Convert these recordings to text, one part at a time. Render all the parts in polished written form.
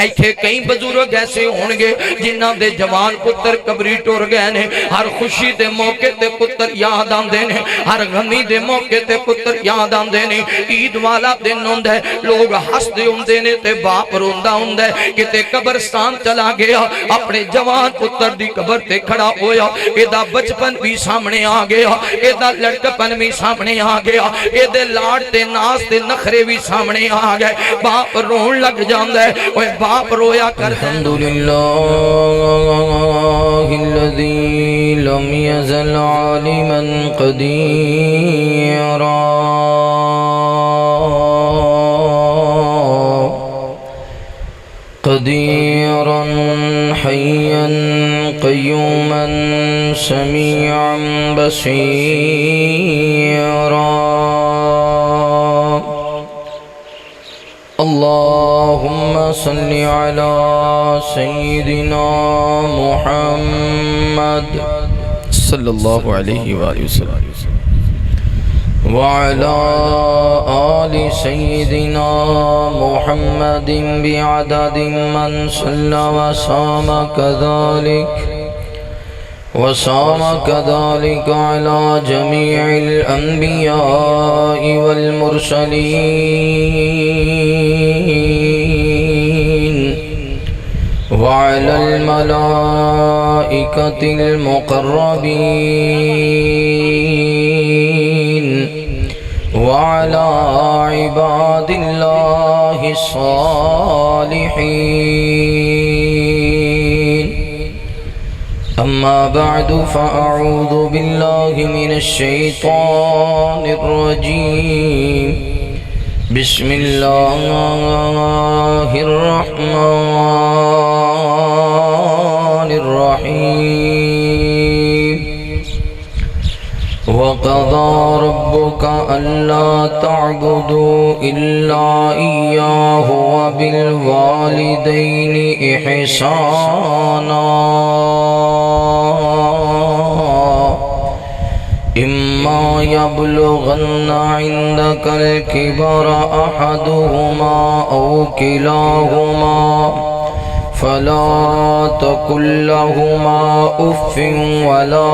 इत्थे कई बजुर्ग ऐसे होंगे जिन्हां दे जवान पुत्र कबरी टुर गए ने। हर खुशी दे मौके ते पुत्र याद आंदे ने, हर गमी दे मौके ते पुत्र याद आंदे ने। ईद वाला दिन हुंदा है, लोग हसदे हुंदे ने ते बाप रोंदा हुंदा है। किते कब्रस्तान चला गया, अपने जवान पुत्र दी कबर ते खड़ा होया, एदा बचपन भी सामने आ गया, एदा लड़कपन भी सामने आ गया, एदे लाड ते नाज ते नखरे भी सामने आ गए। बाप रोन लग जांदा है। ओए बाप रोया कर। अल्हम्दुलिल्लाहिल्लज़ी लम यज़ल आलिमन क़दीरा क़दीरन हय्यन क़य्यूमन समीअन बसीरा। अल्लाहुम्मा सल्लि अला सय्यिदिना मुहम्मद सल्लल्लाहु अलैहि वसल्लम व अला आलि सय्यिदिना मुहम्मदिन बिअददि मन सल्ला व सामा कज़ालिक अला जमीइल अंबियाइ वल मुरसलीन व अलल मलाइकतिल मुक़र्रबीन व अला इबादिल्लाहिस सालिहीन। अम्मा बअदु फ़अऊज़ु बिल्लाहि मिनश शैतानिर रजीम। बिस्मिल्लाहिर रहमानिर रहीम। वक़ज़ा रब्बुका अल्ला तअबुदू इल्ला इय्याहु व बिल वालिदैनि इहसाना। इम्मा यब्लुगन्ना इंदकल किबरा अहदुहुमा औ किलाहुमा फला तकुल लहुमा उफ़्फ़िन वला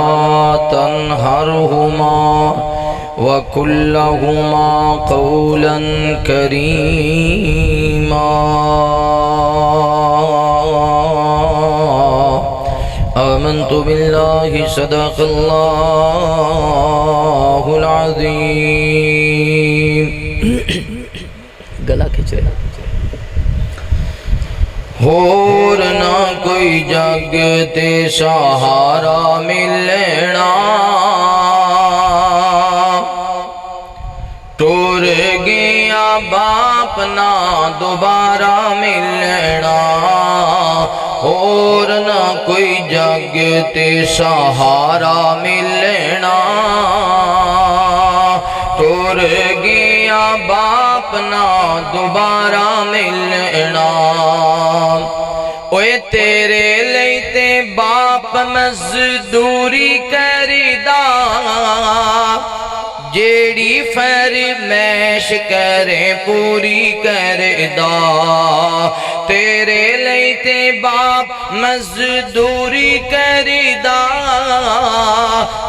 तन्हरहुमा वकुल लहुमा क़ौलन करीमा। आमन्तु बिल्लाहि सदक़ल्लाहुल अज़ीम। गला खिंच रहा। होर ना कोई जग ते सहारा मिलना, टुर गया बाप ना दोबारा मिलना। होर ना कोई जग ते सहारा मिलना, टुर गया बाप ना दोबारा मिलना। ओए तेरे लिए ते बाप मजदूरी करीदा, जेड़ी फरमैश करे पूरी करदा। तेरे लिए ते बाप मजदूरी करीदा,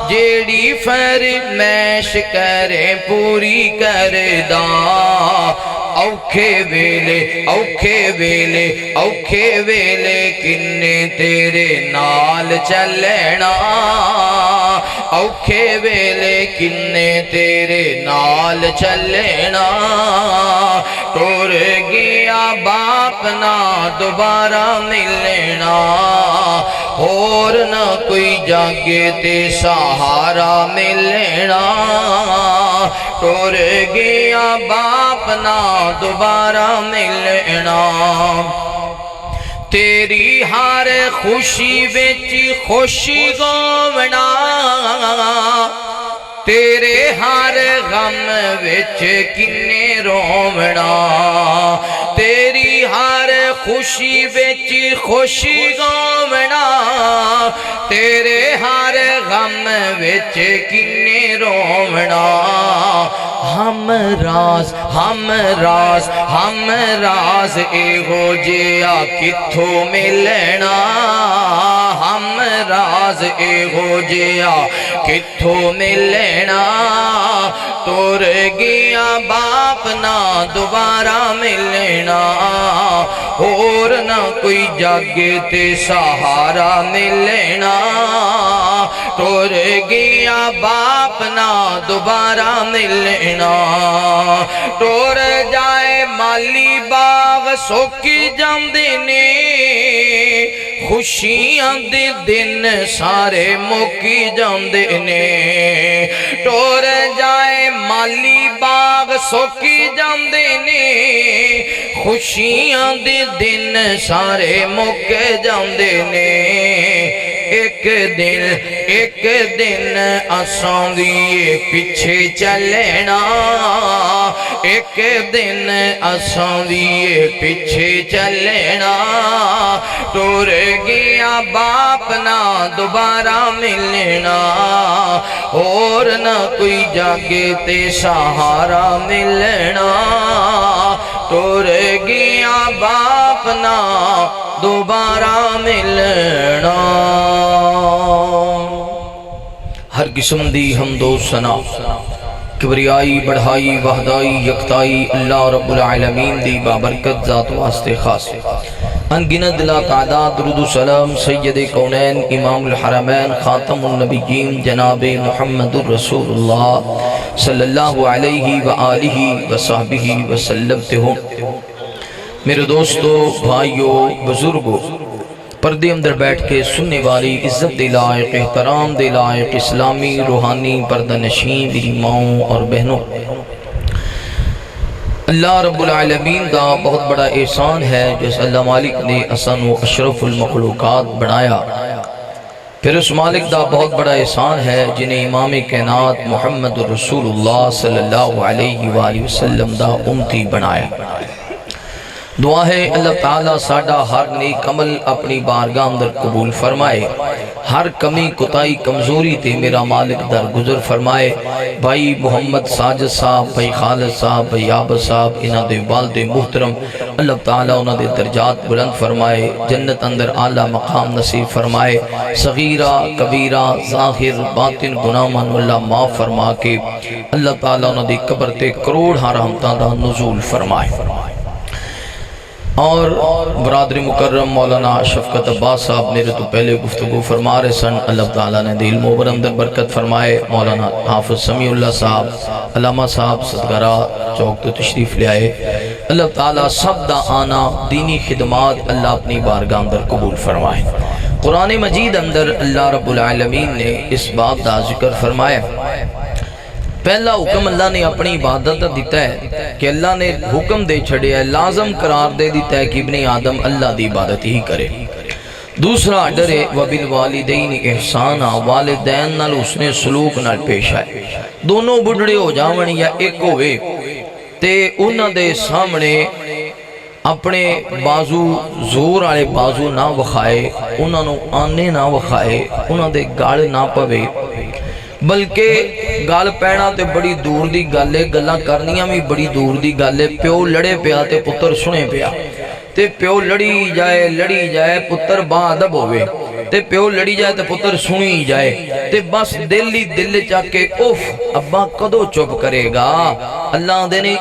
जेड़ी फरमैश करे पूरी करदा। औखे वेले औखे वेले औखे वेले किन्ने तेरे नाल चलना। औखे वेले किन्ने तेरे नाल चलना। टुर गया बाप ना दोबारा मिलना। होर ना कोई जागे ते सहारा मिलना। टुर गया बाप ना दोबारा मिलना। तेरी हर खुशी विच खुशी गवना, तेरे हर गम विच किन्ने रोवना। तेरी हर खुशी विच खुशी गावना, तेरे हर गम विच किन्ने रोवना। हम राज एहो जिया किथों मिलना, हम राज एहो जिया किथों मिलना। तुर गया बाप ना दोबारा मिलना, और ना कोई जग ते सहारा मिलना। तुर गया बाप ना दोबारा मिलना। तुर जाए माली बाग सोकी जांदे ने, खुशियां दे दिन सारे मुकी जांदे ने। टोर जाए माली बाग सोकी जांदे ने, खुशियां दे दिन सारे मुक जांदे ने। एक दिन असां दी पिछे चलना, एक दिन असां दी पिछे चलना। टुर गया बाप ना दोबारा मिलना, और ना कोई जागे ते सहारा मिलना। टुर गया बाप ना दोबारा मिलना। हर किस्म दी हमदो सना, किबरियाई बढ़ाई वहदाई यकताई अल्लाह रब्बुल आलमीन दी बाबरकत ज़ात वास्ते खास। अनगिनत दिला तादाद दुरूद सलाम सैयद कौनैन इमामुल हरमैन खातमुन नबिय्यीन जनाब मुहम्मदुर रसूलुल्लाह सल्लल्लाहु अलैहि व आलिहि व सहबिहि वसल्लम ते हो। मेरे दोस्तों, भाइयों, बुजुर्गों, पर्दे अंदर बैठ के सुनने वाली इज्जत दे लायक, एहतराम दे लायक इस्लामी रूहानी पर्दा नशीं मेरी माओं और बहनों, अल्लाह रब्बुल आलमीन का बहुत बड़ा एहसान है जिस अल्लाह मालिक ने असानू अशरफुल मखलूकात बनाया। फिर उस मालिक का बहुत बड़ा एहसान है जिन्हें इमाम कैनात मुहम्मद रसूलुल्लाह सल्लल्लाहु अलैहि वसल्लम दा उम्मती बनाया। दुआ है अल्लाह ताला साडा हर नेक अमल अपनी बारगाह अंदर कबूल फरमाए, हर कमी कुताई कमजोरी ते मेरा मालिक दर गुजर फरमाए। भाई मोहम्मद साजिद साहब, भाई खालिद साहब, भाई आबद साहब, इन्हां दे वालिद मोहतरम अल्लाह ताला उन्हां दे दर्जात बुलंद फरमाए, जन्नत अंदर आला मकाम नसीब फरमाए। सगीरा कबीरा ज़ाहिर बातिन गुनाहां नूं अल्लाह माफ़ फरमा के अल्लाह ताला उन्हां दी कब्र ते करोड़ रहमतां दा नुज़ूल फरमाए। और बरादरी मुकर्रम मौलाना शफकत अब्बास साहब मेरे तो पहले गुफ्तगू फरमा रहे सन, अल्लाह ताला ने दिल मोबर अंदर बरकत फरमाए। मौलाना हाफिज समीउल्लाह साहब, अल्लामा साहब सदगरा चौक तो तशरीफ ले आए। अल्लाह ताला सब दा आना दीनी खिदमात अल्लाह अपनी बारगाह अंदर कबूल फरमाए। कुरान मजीद अंदर अल्लाह रब्बुल आलमीन ने इस बात का जिक्र फरमाया। पहला हुक्म अल्लाह ने अपनी इबादत दिता है कि अल्लाह ने हुक्म दे छड़िया, लाजम करार दे दिता है कि इब्ने आदम अल्लाह की इबादत ही करे। दूसरा आर्डर है वबिल वालिदैन एहसाना, वालिदैन नाल उसने सलूक नाल पेश आए। दोनों बुढ़ड़े हो जावन या एक होवे ते उन्हां दे सामने अपने बाजू जोर वाले बाजू ना विखाए, उन्होंने आने ना विखाए, उन्होंने गल ना पवे, बल्कि गल पैना तो बड़ी दूर की गल है, गल्लां करनियां भी बड़ी दूर की गल है। प्यो लड़े पिया ते पुत्र सुने पिया, ते प्यो लड़ी जाए पुत्र बाअदब होवे, ते प्यो लड़ी जाए तो पुत्र सुनी जाए, ते बस दिल ही दिल चाके उफ अब्बा कदों चुप करेगा। अल्लाह दे ने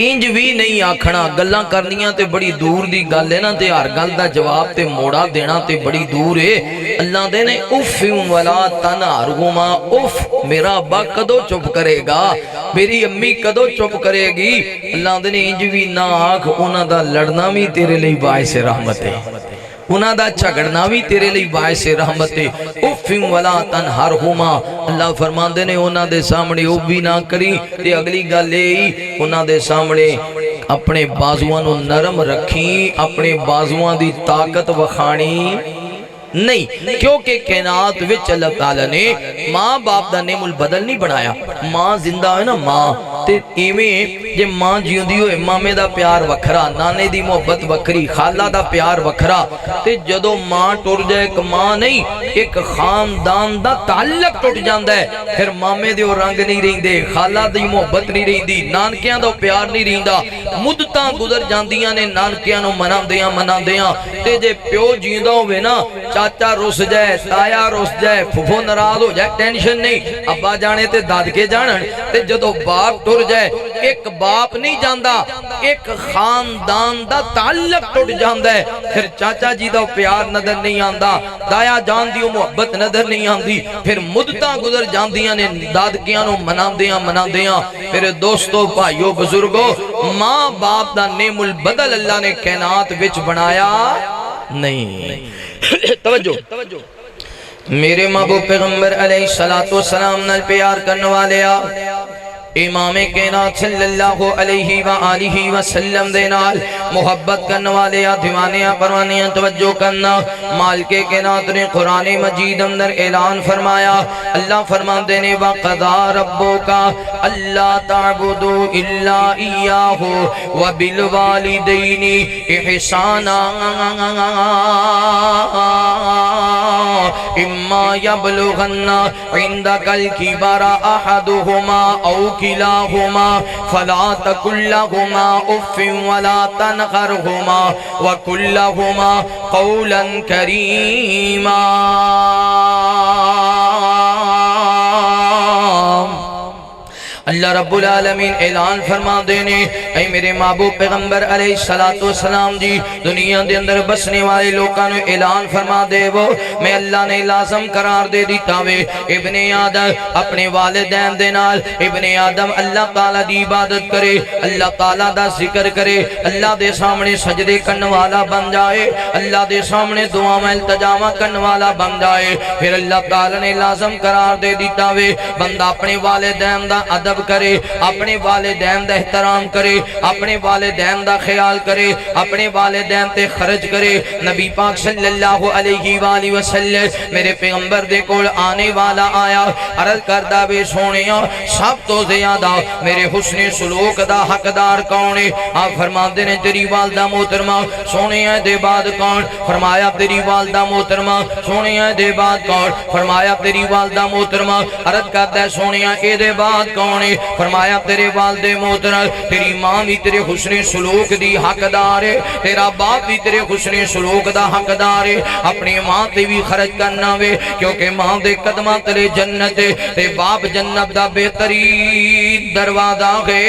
इंज भी नहीं आखना, गल्लां करनियां ते बड़ी दूर दी गल है ना, ते हर गल दा जवाब ते मोड़ा देना ते बड़ी दूर है। अल्लाह दे ने उफ वला तनहरुमा, उफ मेरा अब्बा कदों चुप करेगा, मेरी अम्मी कदों चुप करेगी। अल्लाह दे ने इंज भी ना आख, उन्हां दा लड़ना भी तेरे लिए बाइस रहमत है, उन्हां दा झगड़ना भी तेरे लिए बाइस रहमत है। उफ़िम वला तनहरहुमा, अल्लाह फरमांदे ने उन्हां दे सामने ओ भी ना करी। ते अगली गल ए उन्हां दे सामने अपने बाजुआं नूं नरम रखी, अपने बाजुआं दी ताकत वखाणी नहीं, क्योंकि कायनात विच अल्लाह ताला ने माँ बाप दा नेमुल बदल नहीं बनाया। माँ जिंदा है ना माँ, ते इवें जे मां जिउंदी होए मामे दा प्यार वखरा, नाने दी मोहब्बत वखरी, खाला दा प्यार वखरा, ते जदों मां टुर जाए एक मां नहीं एक खानदान दा ताल्लुक टुट जांदा है। फिर मामे दे रंग नहीं रहिंदे, खाला दी मोहब्बत नहीं रहिंदी, नानकियां दा प्यार नहीं रहिंदा। मुद्दतां गुजर जांदियां ने नानकियां नूं मनांदियां ते जे प्यो जींदा होवे ना, चाचा रुस जाए, ताया रुस जाए, फुफो नाराज हो जाए, टेंशन नहीं, अब्बा जाने ते दादके जानन। ते जदों बाप टुर जाए, एक बाप नहीं जांदा, एक खानदान दा ताल्लुक टुट जांदा है। फिर चाचा जी दा प्यार नजर नहीं आंदा, दाया जान दी मोहब्बत नजर नहीं आंदी। फिर मुद्दतां गुजर जांदियां ने दादकियां नूं मनांदियां। फिर दोस्तों भाइयों बुजुर्गो, मां बाप दा नेमुल बदल अल्लाह ने कायनात विच बनाया नहीं। तवज्जो, मेरे महबूब पैगंबर अलैहिस्सलातु वस्सलाम नाल प्यार करने वाले इमामे कायनात सल्लल्लाहु अलैहि व आलिहि वसल्लम दे नाल मोहब्बत करने वाले दीवाने परवाने तवज्जो करना। मालिके कायनात ने कुरान मजीद अंदर ऐलान फरमाया, अल्लाह फरमाते ने वक़ज़ा रब्बुका अल्ला ताबुदू इल्ला इय्याहु व बिल वालिदैनि इहसाना इम्मा यबलुगन्ना इंदकल किबरा अहदुहुमा औ किलाहुमा फला तकुल्लहुमा उफ्फिन वला तनहरहुमा व कुल्लहुमा कौलन करीमा। अल्लाह रब्बुल आलमीन ऐलान फरमा देने, ऐ मेरे महबूब पैगंबर अलैहिस्सलातु वस्सलाम जी दुनिया के अंदर बसने वाले लोगों ने ऐलान फरमा देवो, मैं अल्लाह ने लाजम करार दे दिता वे इब्ने आदम अपने वालिदैन दे नाल, इब्ने आदम अल्लाह ताला दी इबादत करे, अल्लाह ताला दा जिक्र करे, अल्लाह दे सामने सजदे करने वाला बन जाए, अल्लाह दे सामने दुआवां इल्तिजामा करने वाला बन जाए। फिर अल्लाह ताला ने लाजम करार दे दिता वे बंदा अपने वालिदैन दा अदब करे, अपने वालिदैन दा एहतराम करे, अपने वालिदैन दा ख्याल करे, अपने वालिदैन ते खर्च करे। नबी पाक सल्लल्लाहु अलैहि वसल्लम मेरे पैगंबर दे कोल आने वाला आया, अर्ज करदा वे सोनिया सब तो ज्यादा मेरे हुस्ने सुलूक दा हकदार कौन है? आप फरमाते ने तेरी वालदा मोहतरमा। सोनिया दे बाद कौन? फरमाया तेरी वालदा मोहतरमा। सोनिया दे बाद कौन? फरमाया तेरी वालदा मोहतरमा। अर्ज करदा सोनिया ए दे बाद कौन? फरमाया तेरे वालदे मोहतरम। तेरी मां भी तेरे हुस्ने सुलूक दी हकदार है, तेरा बाप भी तेरे हुस्ने सुलूक दा हकदार है। अपनी मां ते भी खर्च करना वे, क्योंकि मां दे कदमां तले जन्नत है ते बाप जन्नत दा बेहतरीन दरवाजा है।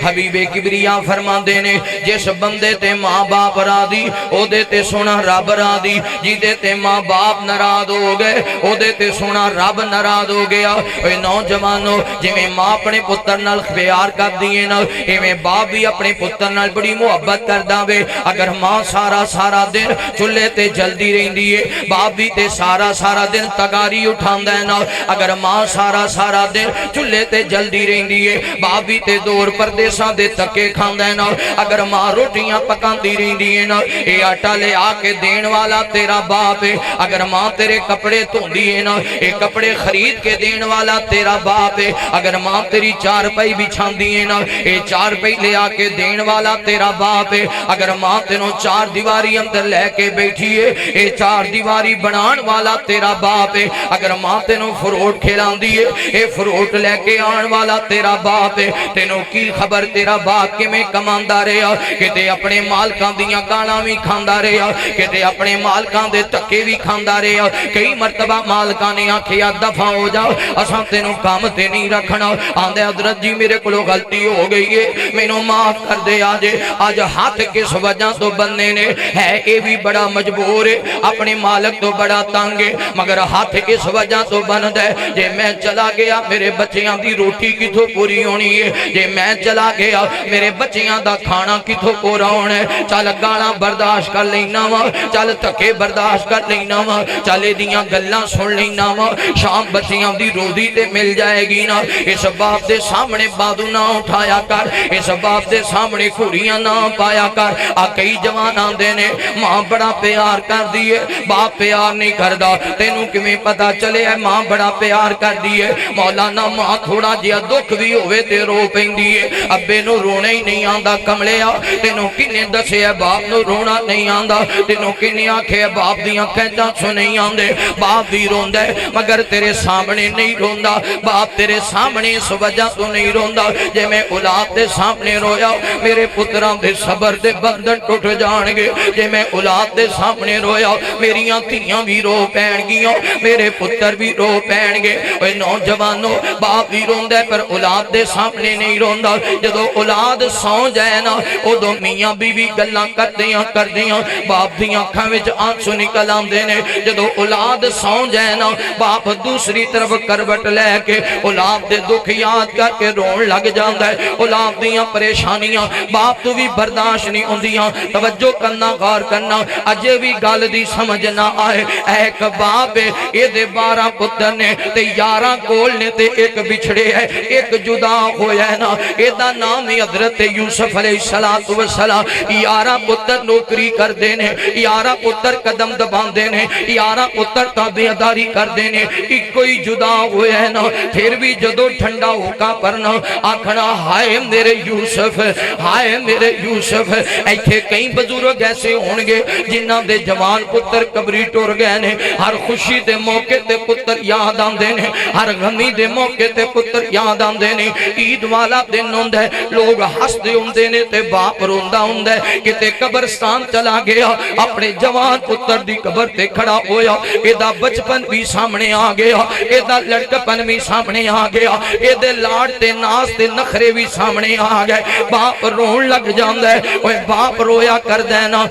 हबीबे किबरिया फरमांदे ने जिस बंदे ते मां बाप राजी ओदे ते सोना रब राजी, जिदे ते मां बाप नाराज हो गए ओदे ते सोना रब नाराज हो गया। ओए नौजवानों, जिवें मां अपने पुत्र नाल प्यार करदी है ना, इवें बाप भी अपने पुत्र नाल बड़ी मुहब्बत करदा वे। अगर मां सारा सारा दिन चुल्हे ते जलदी रहिंदी है, बाप भी ते सारा सारा दिन तगारी उठांदा है ना। अगर मां सारा सारा दिन चुल्हे ते जलदी रहिंदी है, बाप भी ते दूर परदेसां दे तके खांदा है ना। अगर मां रोटियां पकांदी रहिंदी है ना, ये आटा ले आके देण वाला तेरा बाप है। अगर मां तेरे कपड़े धोंदी है ना, ये कपड़े खरीद के देण वाला तेरा बाप है। अगर मां तेरी चारपाई बिछांदी है ना, ये चारपाई ले आके देण वाला तेरा बाप है। अगर मां तेनों चार दीवारी अंदर लेके बैठी है, ये चार दीवारी बनाने वाला तेरा बाप है। अगर मां तेनों फ्रूट खिलांदी है, ये फ्रूट लेके आने वाला तेरा बाप है। तेनों की खबर तेरा बाप किवें कमांदा रहा, किते अपने मालकां दियां गालां भी खांदा रहा, किते अपने मालकां दे धक्के भी खांदा रहा। कई मरतबा मालकां ने आखिया दफा हो जाओ, असां तेनों काम ते नहीं रखना। आंदे हजरत जी मेरे कोलों गलती हो गई है, मैनू माफ कर दे। आज हाथ किस वजह तो बनने ने है, ये भी बड़ा मजबूर है, अपने मालक तो बड़ा तंग है, मगर हाथ इस वजह तो बनता है जे मैं चला गया मेरे बच्चियां दी रोटी किथों पूरी होनी है, जे मैं चला गया मेरे बच्चियां दा खाना किथों पूरा होना है। चल गालां बर्दाश्त कर लेना वा, चल धक्के बर्दाश्त कर लेना वा, चल इहदियां गल्लां सुन लेना वा, शाम बच्चियां दी रोजी ते मिल जाएगी ना। इस बात बाप दे सामने बादू ना उठाया कर, इस बाप दे सामने कुड़ियां ना पाया कर। आ कई जवान आंदे ने मां बड़ा प्यार कर दी है, बाप प्यार नहीं करदा। तेनू किवें पता चले मां बड़ा प्यार कर दी है? मौलाना मां थोड़ा जिहा दुख भी होवे ते रो पैंदी है। अब्बे नू रोना ही नहीं आंदा कमलिया, तेनू किने दसिया बाप नू रोना नहीं आंदा? तेनू किने आखे बाप दियां कहता सु नहीं आंदे? बाप भी रोंदा है मगर तेरे सामने नहीं रोंदा। बाप तेरे सामने इस वजह तो नहीं रोंदा, जे मैं औलाद दे सामने रोया मेरे पुत्रां दे सबर दे बंधन टुट जाणगे। जे मैं औलाद दे सामने रोया मेरियां धीयां भी रो पैणगियां, मेरे पुत्र भी रो पैणगे। ओए नौजवानों, बाप भी रोंदा है पर औलाद दे सामने नहीं रोंदा। जदों औलाद सौ जाए ना उदों मियां बीवी गल्लां करदियां करदियां बाप दियां अखां विच आंसू निकल आंदे ने। जदों औलाद सौ जाए ना बाप दूसरी तरफ करवट लैके औलाद दे दुख याद करके रोन लग जांदा है। औलाद दियां परेशानियां बाप तो भी बर्दाश्त नहीं होंदियां। तवज्जो करना, गौर करना, अजे भी गल दी समझ ना आए। एक बाप है, एदे 12 पुत्र ने ते 11 कोल ने ते एक बिछड़े है, एक जुदा होया है ना। एदा नाम है हजरत यूसुफ अलैहिस्सलातु वस्सलाम। 11 पुत्र नौकरी करते ने, 11 पुत्र कदम दबाते ने, 11 पुत्र ताबेदारी करते ने, एक कोई जुदा होया है ना। फिर भी जदों ठंडा होका परना आखना हाय मेरे यूसुफ, हाय मेरे यूसुफ। ऐथे कई बुजुर्ग ऐसे होंगे जिन्हां दे जवान पुत्र कबरी टुर गए ने। हर खुशी दे मौके ते पुत्र याद आंदे ने, हर गमी दे मौके ते पुत्र याद आंदे ने। ईद वाला दिन हुंदा है, लोग हसदे हुंदे ने ते बाप रोंदा हुंदा है। किते कब्रस्तान चला गया, अपने जवान पुत्र दी कबर ते खड़ा होया। एदा बचपन भी सामने आ गया, एदा लड़कपन भी सामने आ गया, एदे लाड ते नाज ते नखरे भी सामने आ गए। बाप रोन लग जांदा है। ओए बाप रोया करदा है ना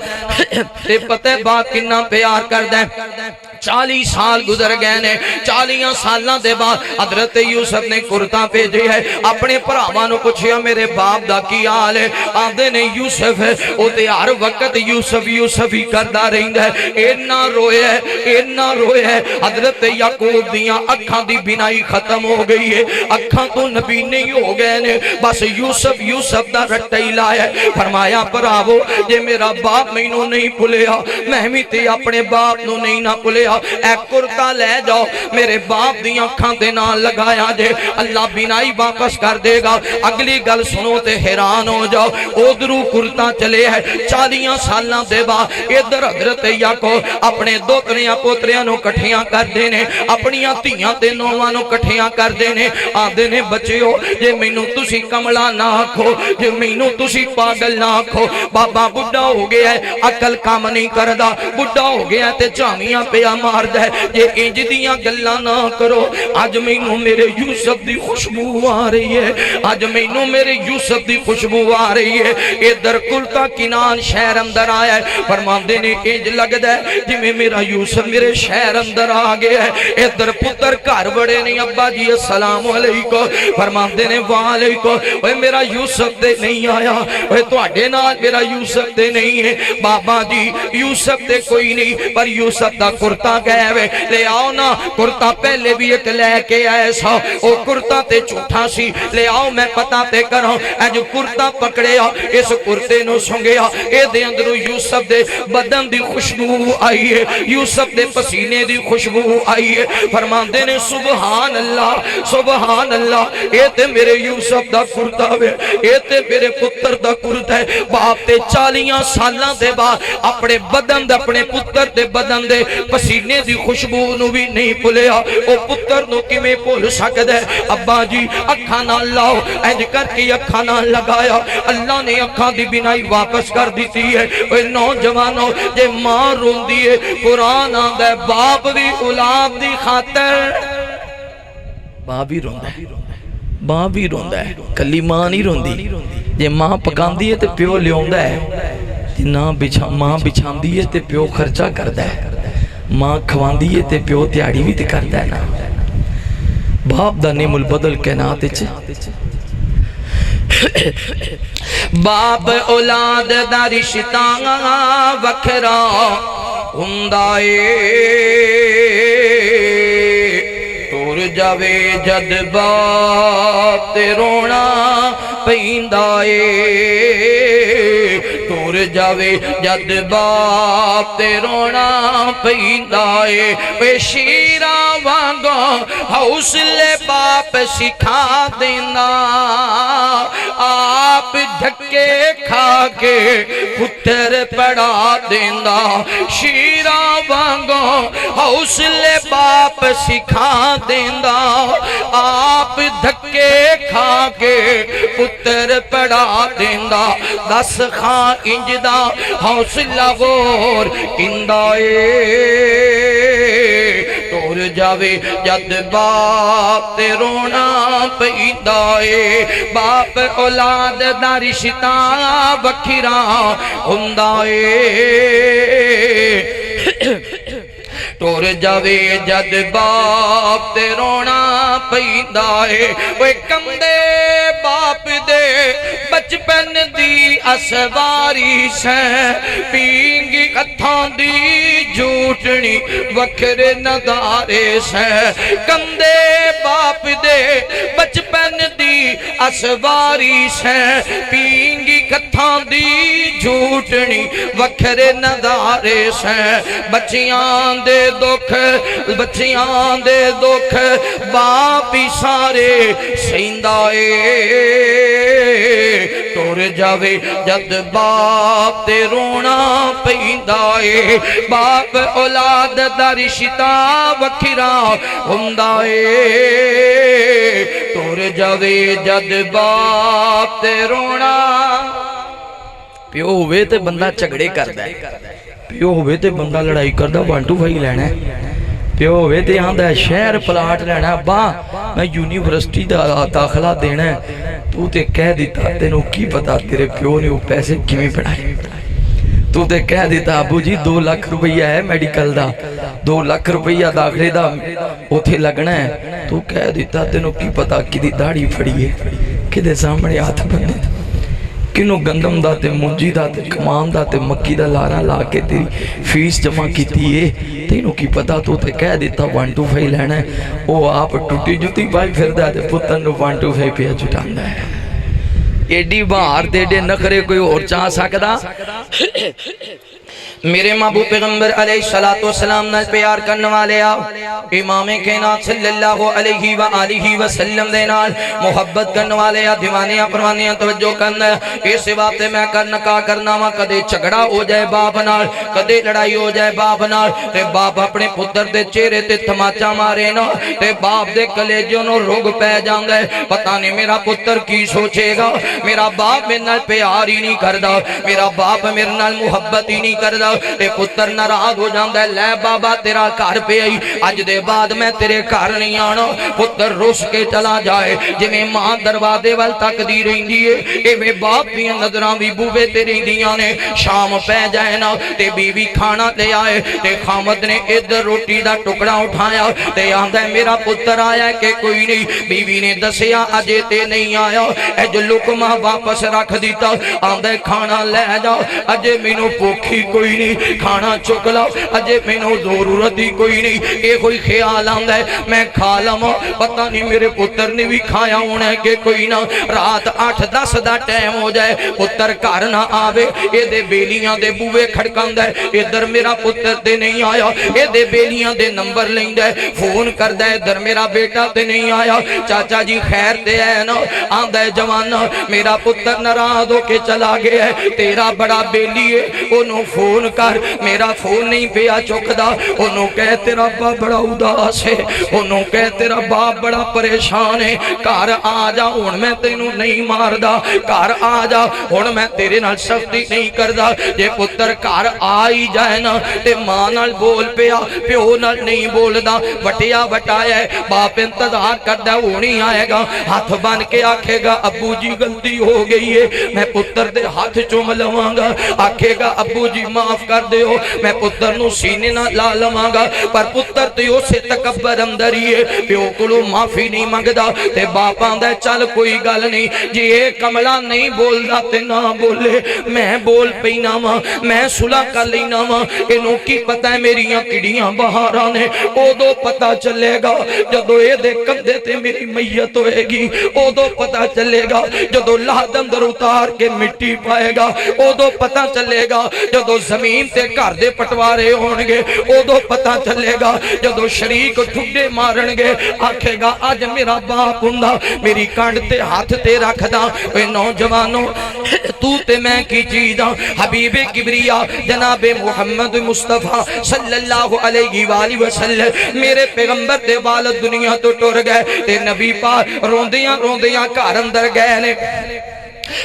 ते पता है बाप किन्ना प्यार करदा है। 40 साल गुजर गए ने, 40 सालों के बाद हजरत यूसुफ ने कुर्ता भेजे है। अपने भरावां नूं पुछया मेरे बाप दा की हाल है? आंदे ने यूसुफ ओ ते हर वक्त यूसुफ यूसुफ ही करदा रहिंदा है। इन्ना रोया है, इन्ना रोया है। हजरत याकूब दियां अखां दी बिनाई खत्म हो गई है, अखां तो नबीने ही हो गए ने। बस यूसुफ यूसुफ दा रट्टा ही लाया। फरमाया भरावो जे मेरा बाप मैनू नहीं भुलिया, मैं भी ते अपने बाप नूं नहीं ना भुलिया। ए कुर्ता ले जाओ, मेरे बाप दी अखां दे नाल लगाया जे, अल्लाह बिनाई वापस कर देगा। अगली गल सुनो ते हैरान हो जाओ। उधरू कुर्ता चले है 40 सालों के बाद। इधर हजरत याकूब अपने दोतरियां पोतरियां नूं इकट्ठियां करदे ने, अपनियां धीयां ते नौवां नूं इकट्ठियां करदे ने। आंदे ने बच्चिओ जे मैनू तुसी कमला ना आखो, जे मैनू तुसी पागल ना आखो। बाबा बुढ़ा हो गया है, अकल काम नहीं करदा, बुढ़ा हो गया ते झामियां पिया मारदा है। जे इंज दियां गल्लां ना करो। अज मैनू मेरे यूसुफ दी खुशबू आ रही है, अज मैनू मेरे यूसुफ दी खुशबू आ रही है। इधर कुलता किनान शहर अंदर आया है। फरमांदे ने इंज लगदा है जिवें मेरा यूसुफ मेरे शहर अंदर आ गया है। इधर पुत्र घर बड़े ने, अब्बा जी अस्सलाम वालेकुम। फरमांदे ने वालेकुम। ओए मेरा यूसुफ ते नहीं आया, ओए तुहाडे नाल मेरा यूसुफ ते नहीं है। बाबा जी यूसुफ ते कोई नहीं, पर यूसुफ दा कुर्ता गायब है। ले आओ ना, कुर्ता पहले भी एक लैके आए सा, ओ कुर्ता ते झूठा सी। ले आओ मैं पता ते करो। अज कुर्ता पकड़िया, इस कुर्ते नूं सुंघिया, इहदे अंदरों यूसुफ दे बदन दी खुशबू आई है, यूसुफ दे पसीने दी खुशबू आई है। फरमांदे ने सुबहान अल्लाह, सुबहान अल्लाह। ये ते मेरे यूसुफ दा कुर्ता वे, ये ते मेरे पुत्र दा कुर्ता है। बाप ते 40 सालां दे बाद अपने बदन दे, अपने पुत्र दे बदन दे पसीने दी खुशबू नूं भी नहीं भुलिया। ओ पुत्र नूं किवें भुल सकदा है? अब्बा जी अखां नाल लाओ, इंज करके अखां नाल लगाया। अल्लाह ने अखां दी बिनाई वापस कर दी है। ओए नौजवानों, जे मां रोंदी है, कुरान आंदा है बाप भी औलाद दी खातर, बाप भी रोंदा है, बाप भी रोंदा है, कली मां नहीं रोंदी। जे मां पकांदी है ते प्यो लियाउंदा है, ना बिछा मां बिछांदी है ते प्यो खर्चा करदा है, मां खवांदी है ते प्यो दिहाड़ी भी ते करदा है ना। बाप दा नेमुल बदल कैनात च बाप औलाद दा रिश्ता वखरा हुंदा ए। टुर जावे जद बाप ते रोना पैंदा ए तुर जावे जद बाप ते रोना पैंदा ए वे शीरा वांगो हौसले बाप सिखा देना आप धक्के खा के पुत्र पढ़ा देना शीरा वांगो हौसले बाप सिखा देना आप धक्के खा के पुत्र पढ़ा देना दस खां इंजदा हौसला गोर किंदा ए तुर जावे जद बाप ते रोना पैंदा ए बाप औलाद दा रिश्ता वखरा हुंदा ए तुर जावे जद बाप ते रोना पैंदा ए ओए कंदे बाप दे बचपन दी असवारी से पींगी कथां दी झूठनी वखरे नदारे से कंदे बाप दे बचपन दी असवारी से पींगी कथां दी झूठनी वखरे नदारे से बच्चियां दे दुख बाप ही सारे सहिंदा ए तुर जावे जद बाप ते रोना पैंदा ए बाप औलाद दा रिश्ता वखरा हुंदा ए तुर जावे जद बाप ते रोना प्यो होवे ते बंदा झगड़े करदा है प्यो होवे ते बंदा लड़ाई करदा 1 2 5 लेना प्यो होवे ते आंदा शहर प्लाट लेना बा मैं यूनिवर्सिटी दा दाखला देना तू ते कह दिता तेनू की पता तेरे प्यो ने वो पैसे किवें बनाए तू ते कह दिता अबू जी 2 लाख रुपया है मेडिकल दा 2 लाख रुपया दाखले दा उथे लगना है तू कह दिता तेनू की पता किदी दाढ़ी फड़ी है किदे सामने हाथ बंदे किनू गंदम दा ते मुंजी दा ते कमान दा ते मक्की दा लारा ला के तेरी फीस जमा कीती है तेनू की पता तू ते कह दिता 1 2 5 लेना है वो आप टुटी जुती पाई फिरदा ते पुत्तर नू 1 2 5 पे जुटांदा है एडी बाहर दे दे नखरे कोई और चाह सकदा मेरे महबूब पैगंबर अलैहिस्सलातु वस्सलाम नाल प्यार करने वाले आ इमाम कायनात सल्लल्लाहु अलैहि व आलिहि वसल्लम दे नाल मोहब्बत करने वाले आ दीवानियां परवानियां तवज्जो करना इस बात मैं करना का करना वा कदे झगड़ा हो जाए बाप नाल कदे लड़ाई हो जाए बाप नाल ते बाप अपने पुत्र दे चेहरे ते तमाचा मारे ना ते बाप दे कलेजे नु रोग पै जांदा है पता नहीं मेरा पुत्र की सोचेगा मेरा बाप मेरे नाल प्यार ही नहीं करदा मेरा बाप मेरे नाल मुहब्बत ही नहीं करदा ते पुत्र नाराज हो जाता है लै बाबा तेरा घर पे आई अज दे बाद मैं तेरे घर नहीं आना पुत्र रुस के चला जाए जिवें मां दरवाजे वाल तकदी रहिंदी है इवें बाप दी नजरां भी बूहे ते रहिंदियां ने शाम पै जाए ना ते बीवी खाना ले आए ते खामद ने इधर रोटी दा टुकड़ा उठाया ते आंदा मेरा पुत्र आया कि कोई नहीं बीवी ने दसिया अजे ते नहीं आया अज लुकमा वापस रख दिता आंदा खाना ले जा अजे मैनू भुखी कोई नहीं खाना चुक लो अजे मैनू जरूरत ही कोई नहीं ये कोई ख्याल आंदा है मैं खा लवां पता नहीं मेरे पुत्र ने भी खाया होना है कि कोई ना रात 8 10 दा टाइम हो जाए पुत्र घर ना आवे एदे बेलियां दे बूहे खड़कांदा है इधर मेरा पुत्र ते नहीं आया एदे बेलियां दे नंबर लैंदा है फोन करदा है इधर मेरा बेटा ते नहीं आया चाचा जी खैर ते है ना आंदा है जवाना मेरा पुत्र नाराज होके चला गया है तेरा बड़ा बेली है ओनू फोन कर मेरा फोन नहीं पिया चुकदा ओनू कह तेरा बाप बड़ा उदास है ओनू कह तेरा बाप बड़ा परेशान है घर आ जा हुण मैं तेनू नहीं मारदा घर आ जा हुण मैं तेरे नाल सख्ती नहीं करदा जे पुत्र घर आ ही जाए ना ते मां नाल बोल पिया प्यो नाल नहीं बोलदा वटिया वटाया बाप इंतजार करदा हुण ही आएगा हाथ बन के आखेगा अब्बू जी गलती हो गई है मैं पुत्र दे हाथ चूम लवांगा आखेगा अब्बू जी माफ माफ कर दियो, मैं पुत्र नू सीने ना ला लवांगा। पर पुत्र ते उसे तकब्बर अंदर ही है, प्यो कोलों माफी नहीं मंगदा ते बाप आंदा चल कोई गल नहीं, जे ये कमला नहीं बोलदा ते ना बोले, मैं बोल पैना वा, मैं सुलह कर लेना वा। इनू की पता है मेरियां किड़ियां बहारां ने, उदों पता चलेगा जदों इहदे कंधे ते मेरी मैयत होएगी, उदों पता चलेगा जदों लाद अंदर उतार के मिट्टी पाएगा, उदों पता चलेगा जदों जमीन ते घर दे पटवारे होणगे, उदों पता चलेगा जदों शरीक ठुड्डे मारनगे, आखेगा अज मेरा बाप हुंदा मेरी कंड ते हाथ ते रखदा। ओए नौजवानों तू ते मैं की चीज हां, हबीबे किबरिया जनाबे मुहम्मद मुस्तफा सल्लल्लाहु अलैहि वसल्लम मेरे पैगंबर दे वाल दुनिया तो टुर गए ते नबी पाक रोंदियां रोंदियां घर अंदर गए ने।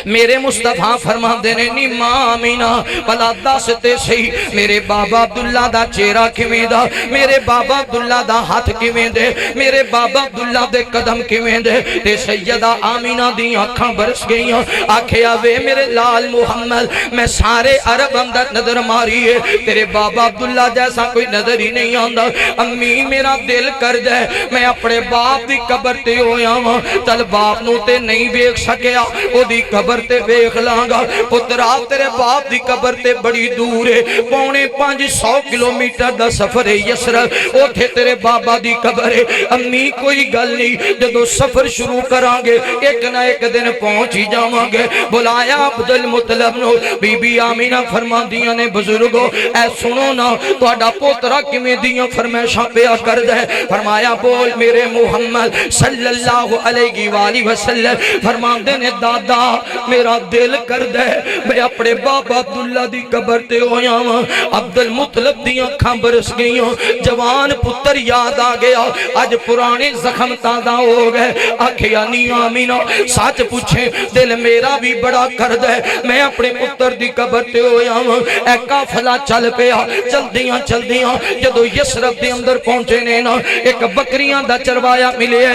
मेरे मुस्तफा फरमाते ने नी मां आमीना भला दस ते सही मेरे बाबा अब्दुल्ला दा चेहरा किवें दा, मेरे बाबा अब्दुल्ला दा हाथ किवें दे, मेरे बाबा अब्दुल्ला दे कदम किवें दे। ते सैयदा आमीना दी अखां बरस गईयां, आखिया वे मेरे लाल मुहम्मद मैं सारे अरब अंदर नजर मारी है, तेरे बाबा अब्दुल्ला जैसा कोई नजर ही नहीं आंदा। अम्मी मेरा दिल कर दे मैं अपने बाप दी कबर ते होया वां, चल बाप नू ते नहीं वेख सकिया ओदी कबर ते वेख लांगा, पुत्रा तेरे बाप दी कबर ते बड़ी दूर है, पौने 500 किलोमीटर दा सफर है यसरत, ओथे तेरे बाबा दी कबर है। अम्मी कोई गल नहीं, जदों सफर शुरू करांगे एक ना एक दिन पहुंच ही जावांगे। बुलाया अब्दुल मुतलब नु, बीबी आमीना फरमांदियां ने बुजुर्गो ऐ सुनो ना तुहाडा पोतरा किवें दियां फरमाइशां पिया करदा है। फरमाया बोल मेरे मुहम्मद सल्लल्लाहु अलैहि वसल्लम फरमांदे ने दादा मेरा दिल करदा है मैं अपने बाबा अब्दुल्ला दी कबर ते होया वां। अब्दुल मुतलब दी अखां बरस गईयां, जवान पुत्र याद आ गया, अज पुराने जख्म ताजा हो गए। आखिया नी आमीना सच पूछे दिल मेरा भी बड़ा करदा है, मैं अपने पुत्र दी कबर ते होया वां। ए काफला चल पिया, चलदियां चलदियां जदों यसरत दे अंदर पहुंचे ने ना एक बकरियां दा चरवाया मिले,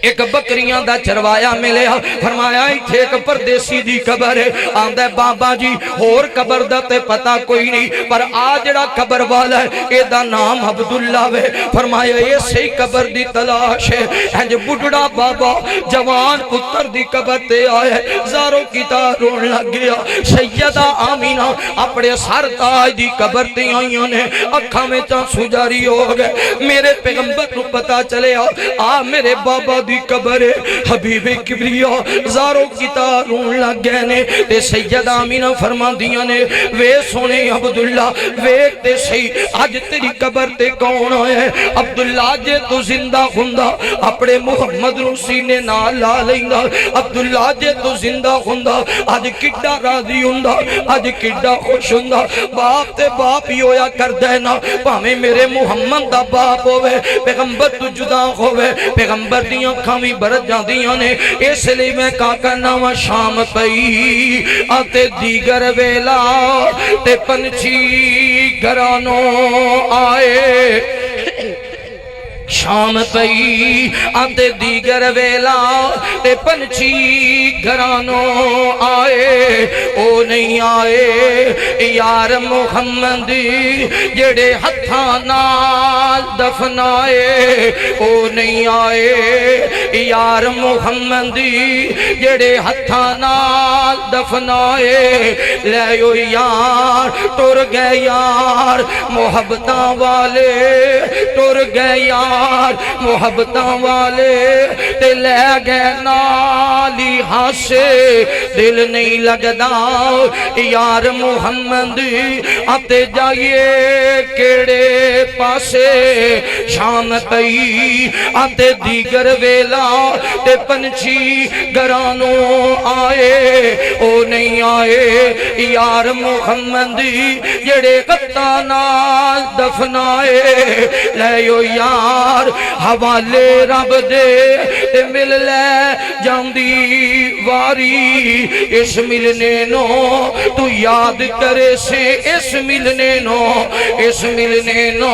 एक बकरियां दा चरवाया मिले। फरमाया इत्थे एक परदेसी दी कबर है, आंदा बाबा जी होर कबर दा ते पता कोई नहीं, पर आ जड़ा कबर वाला है एदा नाम अब्दुल्ला वे। फरमाया ये सही कबर दी तलाश है। इंज बुढ़ड़ा बाबा जवान पुत्र दी कबर ते आया, ज़ारो कितार रोन लग गया। सैयदा आमीना अपने सर ताज दी कबर ते आईयां ने, अखां में आंसू जारी हो गए। मेरे पैगंबर नूं पता चले आ मेरे बाबा दी कबर है। हबीबे किबरिया ज़ारो कितार रोन लग गए ने ते सैयदा आमीना फरमांदियां ने वे सोने अब्दुल्ला वेख ते सही अज तेरी कबर ते कौन आया है। अब्दुल्ला जे तू जिंदा हुंदा अपने मुहम्मद नूं सीने नाल ला लैंदा, अब्दुल्ला जे तू जिंदा हुंदा अज किड्डा राजी हुंदा, अज किड्डा खुश हुंदा। बाप ते बाप ही होया करदा है ना, भावें मेरे मुहम्मद दा बाप होवे पैगंबर तू जुदा होवे, पैगंबर दी अखां भी बरस जांदियां ने। इसलिए मैं का करना वा शाम पई आते दीगर वेला ते पंछी घरानों आए, शाम पई आते दीगर वेला ते पंछी घरानों आए। ओ नहीं आए यार मुहम्मद जेड़े हत्थां नाल दफनाए, ओ नहीं आए यार मुहम्मद जेड़े हत्थां नाल दफनाए। ले यार टुर गए यार मुहब्बतां वाले, टुर गए यार मुहब्बतां वाले ते ले गए नाली हासे, दिल नहीं लगदा यार मुहम्मद आते जाइए केड़े पासे। शाम पई आते दीगर वेला ते पंछी घरानों आए, ओ नहीं आए यार मुहम्मद जेड़े कत्ता नाल दफनाए। ले यार हवाले रब दे ते मिल ले जांदी वारी, इस मिलने नो तू याद करे से, इस मिलने नो, इस मिलने नो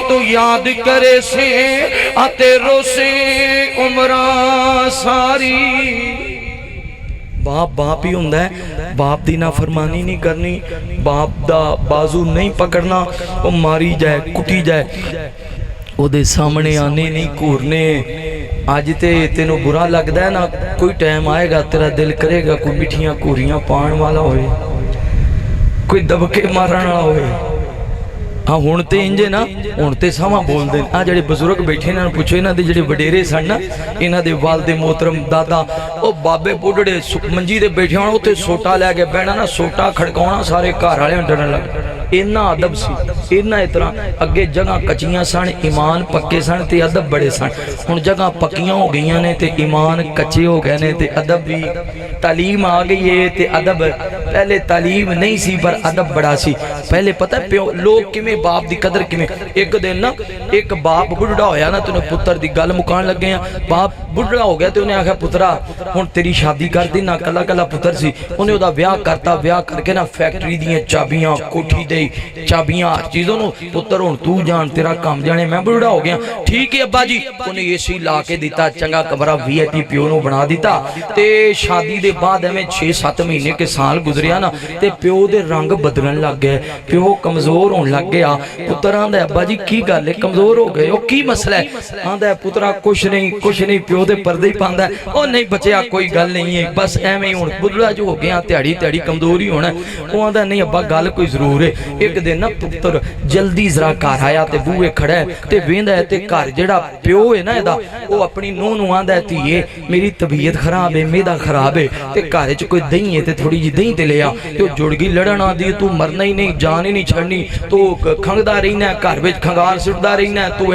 तू याद करे से आते रोसे उमरा सारी। बाप बाप ही हुंदा है, बाप दी नाफरमानी नहीं करनी, बाप दा बाजू नहीं पकड़ना, वो मारी जाए कुटी जाए ਉਹਦੇ सामने आने नहीं घूरने। अज तो तेनों बुरा लगता है ना, कोई टाइम आएगा तेरा दिल करेगा कोई मिठियां घूरियां पाण वाला होए, कोई दबके मारन वाला होए। हाँ हुण ते इंजे ना, हुण ते समा बोलदे आ जेडे बजुर्ग बैठे इन्हां नूं पुछो, इन्हां दे जेडे वडेरे सन ना, इन्हां दे वालदे मोहतरम दादा ओ बाबे बुढ़ड़े मंजी दे बैठे होण, उत्ते सोटा लै के बहना ना, सोटा खड़काउणा, सारे घर वाले डरन लग। इन्ना अदब सी, इन्ना इतना अगे जगह कच्चियां सन, ईमान पक्के सन ते अदब बड़े सन। हुण जगह पक्कियां हो गईयां ने ते ईमान कच्चे हो गए ने ते अदब भी, तालीम आ गई है ते अदब, पहले तालीम नहीं सी पर अदब बड़ा सी। पहले पता प्यो लोग किवें बाप दी कदर किवें, एक दिन ना एक बाप बुढ़ड़ा होया ना, तूने पुत्र दी गल मुकान लगे हैं, बाप बुढ़ड़ा हो गया तो उन्हें आख्या पुत्रा हुण तेरी शादी कर दी ना, कला कला पुत्र सी, उन्हें उहदा ब्याह करता, ब्याह करके ना फैक्ट्री दी चाबियां, कोठी दे चाबियां, हर चीज़ों नूं पुत्र हुण तू जान, तेरा काम जाने, मैं बुढ़ड़ा हो गया। ठीक है अब्बा जी, उन्हें एसी ला के दिता, चंगा कमरा VIP प्यो नूं बना दिता। ते शादी दे बाद एवें 6-7 महीने के साल गुजरिया ना, ते प्यो दे रंग बदलन लग गए, प्यो कमजोर होने लग गया। पुत्र आंदा अब्बा जी की गल है, कमजोर हो गए, ओ की मसला है? आंदा पुत्रा कुछ नहीं, प्यो दे पर्दे ही पांदा। ओ नहीं बच्चा कोई गल नहीं है, बस एवें ही हुण बुढ़ड़ा जो हो गया, दिहाड़ी कमजोर ही होना। वो आंदा नहीं अब्बा गल कोई जरूर है। एक दिन ना पुत्र जल्दी जरा घर आया ते बूहे खड़ा है ते वेंदा है, ते घर जेड़ा प्यो है ना इहदा, वो अपनी नूंह नूं आंदा धीए मेरी तबीयत खराब है, मेदा खराब है, ते घर च कोई दही है ते थोड़ी जी दही ते ले आ। ते ओ जुड़ गई लड़न आंदी, तू मरना ही नहीं, जान ही नहीं छड़नी, तू खंगदा रहना है, घर विच खंगार सुटदा रहना है, तू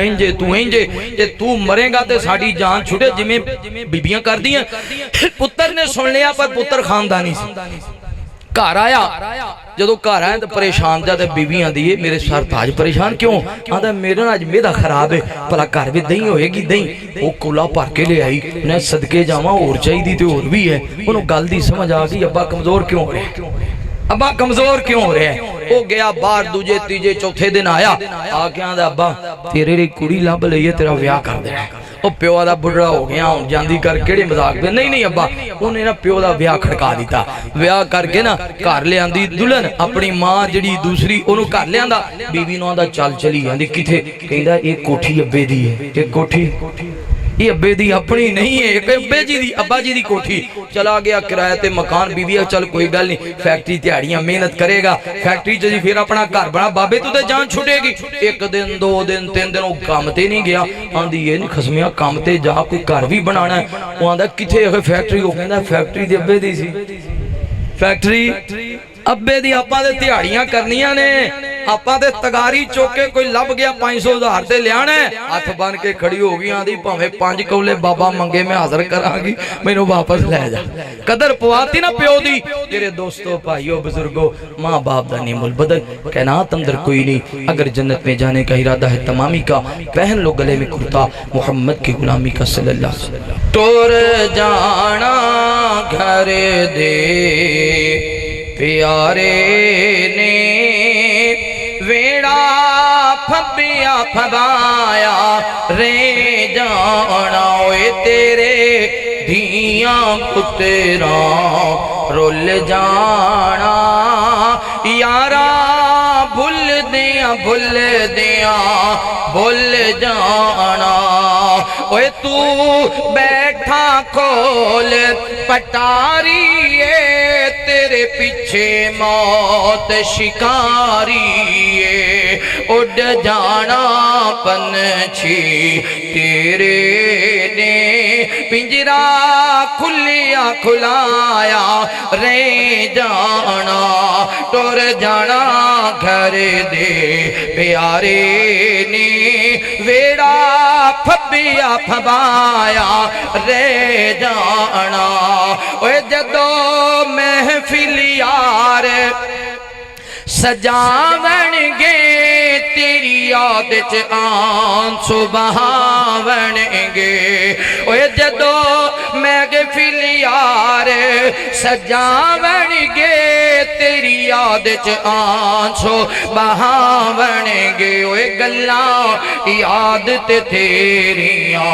इंजे ते तू मरेगा ते साडी जान छुटे जिवें बीबियां करदियां। पुत्र ने सुन लिया पर पुत्र खानदानी सी। घर आया, जदों घर आया तो परेशान जा, बीबी आंदी है मेरे सर ताज परेशान क्यों? आंदा मेरे ना अज मेदा खराब है, भला घर भी दही होएगी, दही वो कोला भर के ले आई, मैं सदके जावां होर चाहिदी ते होर भी है। उन्होंने गल दी समझ आ गई, अब्बा कमजोर क्यों हो रहे, अब्बा कमजोर क्यों हो रहा है? वो गया बाहर, दूजे तीजे चौथे दिन आया, आके आंदा अब्बा तेरे लिए कुड़ी लभ लई है, तेरा ब्याह कर देना। वो प्यो दा बुढ़ड़ा हो गया, हुण जांदी कर केड़े मजाक पे, नहीं अब्बा, उन्हें ना प्यो दा ब्याह खड़का दिता। ब्याह करके ना घर ले आंदी दुल्हन, अपनी मां जिहड़ी दूसरी ओनू घर ले आंदा। बीबी नूं आंदा चल चली आंदी किथे, कहंदा ये कोठी अब्बे दी है, ये कोठी ये अब्बे दी अपनी नहीं है, अब्बे जी दी, अब्बा जी दी कोठी। चला गया किराए ते मकान, बीबी चल कोई गल नहीं, फैक्ट्री दिहाड़ियां मेहनत करेगा, फैक्ट्री च जी फिर अपना घर बना, बाबे तू ते जान छुटेगी। एक दिन 2 दिन 3 दिन वो काम ते नहीं गया, आंदी ये नहीं खसमिया काम ते जा, कोई घर भी बनाना है। वो आंदा किथे फैक्ट्री? वो कहंदा फैक्ट्री दी अब्बे दी सी, फैक्ट्री अब्बे दी, आपां ते दिहाड़ियां करनियां ने, आपां ते तगारी चुक के कोई लभ गया 500,000 ते लियाना, हथ बन के खड़ी हो गई, आंदी भावें 5 कौले बाबा मंगे मैं हाजिर करांगी, मैनू वापस ले जा। कदर पवाती ना प्यो दी। तेरे दोस्तों भाइयों बुजुर्गों, माँ बाप दा निमुल बदल, कायनात अंदर कोई नहीं। अगर जन्नत में जाने का इरादा है तमामी का, पहन लो गले में कुर्ता मोहम्मद की गुलामी का सल्लल्लाहु अलैहि वसल्लम। टुर जाना घर दे प्यारे ने, वेड़ा फबिया फबाया रे जाना, ओए तेरे धिया पुत्रा रुल जाना, यारा भुल जाना। ओए तू बैठा खोल पटारी, तेरे पीछे मौत शिकारी, उड़ जाना पंछी तेरे ने, पिंजरा खुलिया खुलाया रे जाना, टुर जाना घर दे प्यारे ने, वेड़ा फबिया फबाया रे जाना। ओए जदों महफिल यार सजावणगे, तेरी याद च आंसू बहावणगे। ओए जदों महफिल यार सजावणगे, तेरी याद च आंसू बहावणगे ओए गल्ला याद ते तेरियां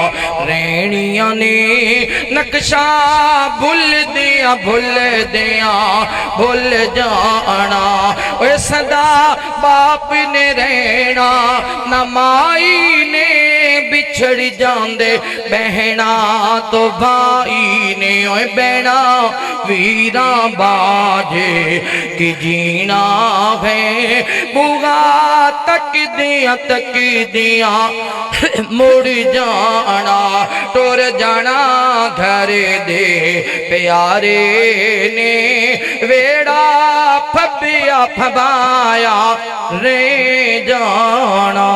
रहनियां ने नक्शा भुल दिया भुल जाना ओए सदा बाप ने रहना ना माई ने बिछड़ जांदे बहना तो भाई ने ओए बहना वीरा बाजे कि जीना है बुआ तक दिया मुड़ जाना टुर जाना घर दे प्यारे ने वेड़ा फबिया फबाया रे जाना।